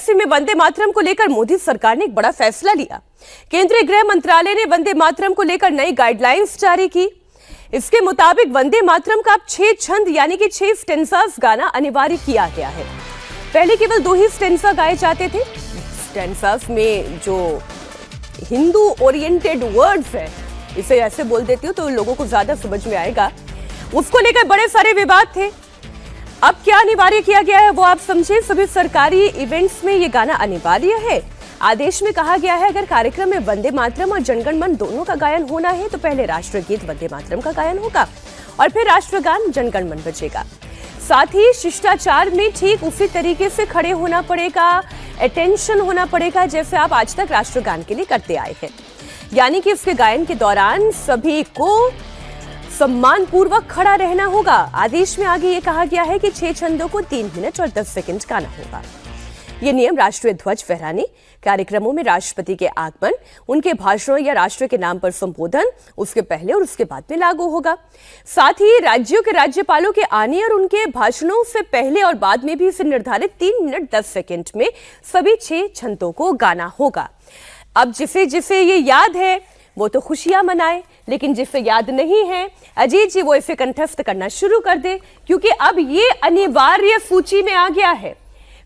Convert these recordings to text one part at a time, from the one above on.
ऐसे में वंदे मातरम को लेकर मोदी सरकार ने एक बड़ा फैसला लिया। केंद्रीय गृह मंत्रालय ने वंदे मातरम को लेकर नई गाइडलाइंस जारी की। इसके मुताबिक वंदे मातरम का अब 6 छंद यानी कि 6 स्टेंजास गाना अनिवार्य किया गया है। पहले केवल 2 ही स्टेंजा गाए जाते थे। स्टेंजास में जो हिंदू ओरिएंटेड वर्ड्स है, इसे ऐसे बोल देती हूँ तो लोगों को ज्यादा समझ में आएगा, उसको लेकर बड़े सारे विवाद थे। अब क्या अनिवार्य किया गया है वो आप समझे। सभी सरकारी इवेंट्स में ये गाना अनिवार्य है। आदेश में कहा गया है अगर कार्यक्रम में वंदे मातरम और जनगण मन दोनों का गायन होना है तो पहले राष्ट्रगीत वंदे मातरम का गायन होगा और फिर राष्ट्रगान जनगण मन बजेगा। साथ ही शिष्टाचार में ठीक उसी तरीके से खड़े होना पड़ेगा, अटेंशन होना पड़ेगा जैसे आप आज तक राष्ट्रगान के लिए करते आए हैं। यानी कि इसके गायन के दौरान सभी को सम्मान पूर्वक खड़ा रहना होगा। आदेश में आगे ये कहा गया है कि 6 छंदों को 3 मिनट और 10 सेकंड गाना होगा। ये नियम राष्ट्रीय ध्वज फहराने, कार्यक्रमों में राष्ट्रपति के आगमन, उनके भाषणों या राष्ट्र के नाम पर संबोधन उसके पहले और उसके बाद में लागू होगा। साथ ही राज्यों के राज्यपालों के आने और उनके भाषणों से पहले और बाद में भी इसे निर्धारित 3 मिनट 10 सेकंड में सभी 6 छंदों को गाना होगा। अब जिसे जिसे ये याद है वो तो खुशियां मनाए, लेकिन जिसे याद नहीं है अजीत जी वो इसे कंठस्थ करना शुरू कर दे, क्योंकि अब ये अनिवार्य सूची में आ गया है।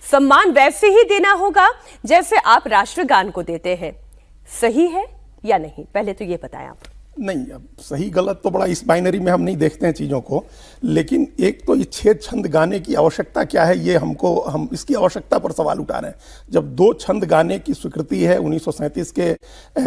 सम्मान वैसे ही देना होगा जैसे आप राष्ट्रगान को देते हैं। सही है या नहीं, पहले तो ये बताएं आप। नहीं, अब सही गलत तो बड़ा इस बाइनरी में हम नहीं देखते हैं चीज़ों को, लेकिन एक तो ये 6 छंद गाने की आवश्यकता क्या है, ये हम इसकी आवश्यकता पर सवाल उठा रहे हैं। जब 2 छंद गाने की स्वीकृति है 1937 के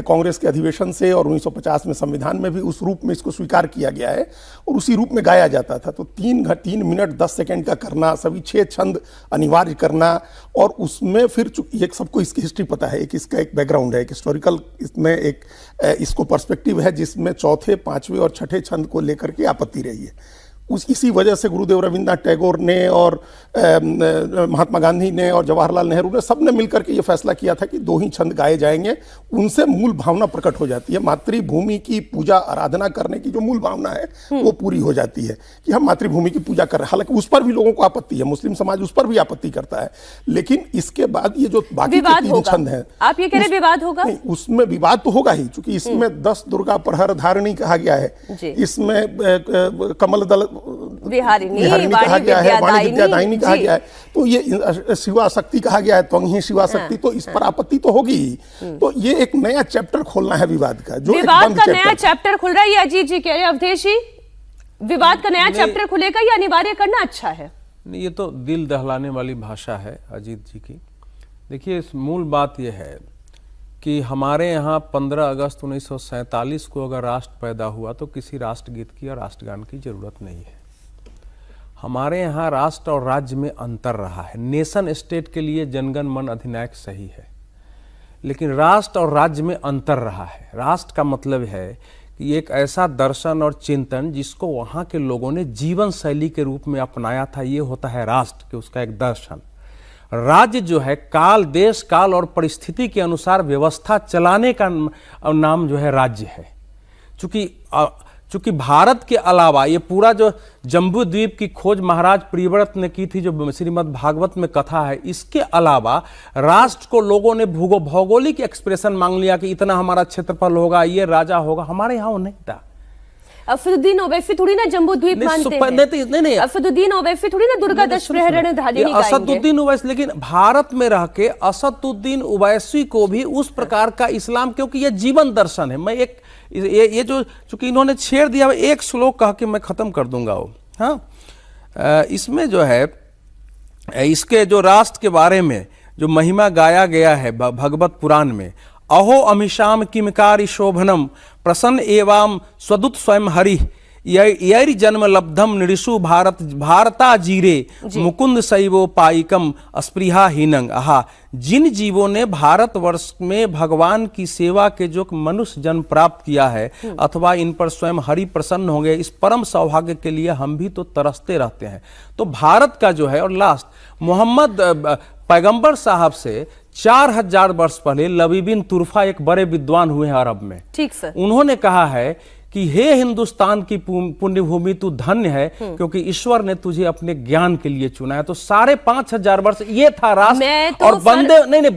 कांग्रेस के अधिवेशन से और 1950 में संविधान में भी उस रूप में इसको स्वीकार किया गया है और उसी रूप में गाया जाता था, तो 3 मिनट 10 सेकेंड का करना, सभी 6 छंद अनिवार्य करना और उसमें फिर ये सबको इसकी हिस्ट्री पता है, इसका एक बैकग्राउंड है, एक हिस्टोरिकल इसमें एक इसको पर्सपेक्टिव है जिसमें चौथे, 5वें और 6ठे छंद को लेकर के आपत्ति रही है। इसी वजह से गुरुदेव रविन्द्रनाथ टैगोर ने और महात्मा गांधी ने और जवाहरलाल नेहरू ने सबने मिलकर के ये फैसला किया था कि 2 ही छंद गाए जाएंगे। उनसे मूल भावना प्रकट हो जाती है, मातृभूमि की पूजा आराधना करने की जो मूल भावना है वो पूरी हो जाती है कि हम मातृभूमि की पूजा कर रहे हैं। हालांकि उस पर भी लोगों को आपत्ति है, मुस्लिम समाज उस पर भी आपत्ति करता है, लेकिन इसके बाद ये जो बाकी के 3 छंद हैं, आप ये कह रहे विवाद होगा? नहीं, उसमें विवाद तो होगा ही, क्योंकि इसमें 10 दुर्गा प्रहर धारिणी कहा गया है, इसमें कमल दल विहारिणी कहा गया है, वाणी विद्यादायिनी कहा गया है, तो ये शिवा शक्ति कहा गया है, त्वंगी शिवा शक्ति, तो इस पर आपत्ति तो होगी ही। तो ये एक नया चैप्टर खोलना है विवाद का, जो विवाद का नया चैप्टर खुल रहा है। ये अजीत जी कह रहे हैं, अवधेश जी विवाद का नया चैप्टर खुलेगा, ये अनिवार्य करना अच्छा है? ये तो दिल दहलाने वाली भाषा है अजीत जी की। देखिए, मूल बात यह है कि हमारे यहाँ 15 अगस्त 1947 को अगर राष्ट्र पैदा हुआ तो किसी राष्ट्रगीत की और राष्ट्रगान की जरूरत नहीं है। हमारे यहाँ राष्ट्र और राज्य में अंतर रहा है। नेशन स्टेट के लिए जनगण मन अधिनायक सही है, लेकिन राष्ट्र और राज्य में अंतर रहा है। राष्ट्र का मतलब है कि एक ऐसा दर्शन और चिंतन जिसको वहाँ के लोगों ने जीवन शैली के रूप में अपनाया था, ये होता है राष्ट्र, कि उसका एक दर्शन। राज्य जो है काल, देश काल और परिस्थिति के अनुसार व्यवस्था चलाने का नाम जो है राज्य है। चूंकि भारत के अलावा ये पूरा जो जम्बू द्वीप की खोज महाराज प्रियव्रत ने की थी, जो श्रीमद् भागवत में कथा है, इसके अलावा राष्ट्र को लोगों ने भौगोलिक एक्सप्रेशन मांग लिया कि इतना हमारा क्षेत्रफल होगा, ये राजा होगा। हमारे यहाँ वो नहीं था। असदुद्दीन ओवैसी थोड़ी ना जम्बू द्वीप मानते हैं। नहीं, असदुद्दीन ओवैसी थोड़ी ना दुर्गा दशप्रहरण धारिणी गाएंगे। असदुद्दीन ओवैसी, लेकिन भारत में रह के असदुद्दीन ओवैसी को भी उस प्रकार का इस्लाम, क्योंकि ये जीवन दर्शन है। मैं ये जो चूंकि इन्होंने छेड़ दिया, एक श्लोक कह के मैं खत्म कर दूंगा वो। हाँ, इसमें जो है इसके जो राष्ट्र के बारे में जो महिमा गाया गया है भगवत पुराण में, अहो अमिशाम किमकारी शोभनम प्रसन्न एवं स्वदूत स्वयं हरि यैर जन्म लब्धम निरिषु भारता जीरे मुकुंद शैवो पाइकम अस्पृहा हीनंग। आहा, जिन जीवों ने भारतवर्ष में भगवान की सेवा के जो मनुष्य जन्म प्राप्त किया है, अथवा इन पर स्वयं हरि प्रसन्न होंगे, इस परम सौभाग्य के लिए हम भी तो तरसते रहते हैं। तो भारत का जो है, और लास्ट मोहम्मद पैगंबर साहब से 4000 वर्ष पहले लबीबिन तुरफा एक बड़े विद्वान हुए हैं अरब में। ठीक सर। उन्होंने कहा है कि हे हिंदुस्तान की पुण्य भूमि तू धन्य है, क्योंकि ईश्वर ने तुझे अपने ज्ञान के लिए चुना है। तो 5,500 वर्ष ये था राष्ट्र, और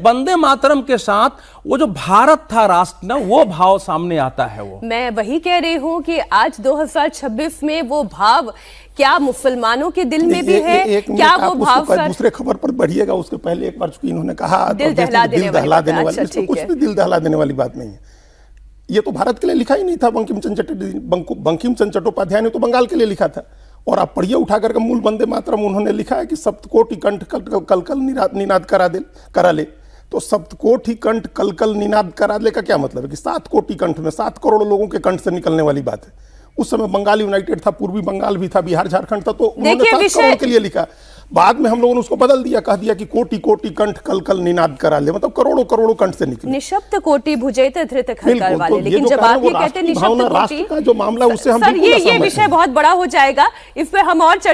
वंदे मातरम के साथ वो जो भारत था राष्ट्र ना, वो भाव सामने आता है। वो मैं वही कह रही हूं कि आज 2026 में वो भाव क्या मुसलमानों के दिल में भी है? क्या वो भाव सर? दूसरे खबर पर बढ़िएगा, उसके पहले एक बार चूंकि इन्होंने कहा दिल दहला देने वाली, इसमें कुछ भी दिल दहला देने वाली बात नहीं है। ये तो भारत के लिए लिखा ही नहीं था। बंकिम चंद्र चट्टोपाध्याय ने तो बंगाल के लिए लिखा था। और आप पढ़िए उठा करके मूल वंदे मातरम, उन्होंने लिखा है कि सप्तकोटि कंठ कल कल निनाद करा ले। तो सप्तकोटि कंठ कल कल निनाद करा ले का क्या मतलब है? कि 7 कोटि कंठ में 7 करोड़ लोगों के कंठ से निकलने वाली बात है। उस समय बंगाल यूनाइटेड था, पूर्वी बंगाल भी था, बिहार झारखंड था, तो उन्होंने 7 करोड़ के लिए लिखा। बाद में हम लोगों ने उसको बदल दिया, कह दिया कि कोटि कोटि कंठ कल कल निनाद करा ले, मतलब करोड़ों करोड़ों कंठ से निकले। निशब्द कोटि भुजैत धृत खलकल वाले। तो लेकिन जब आप ये कहते हैं निशब्द कोटि, का जो मामला उससे हम सर ये विषय बहुत बड़ा हो जाएगा, इस पे हम और चर्चा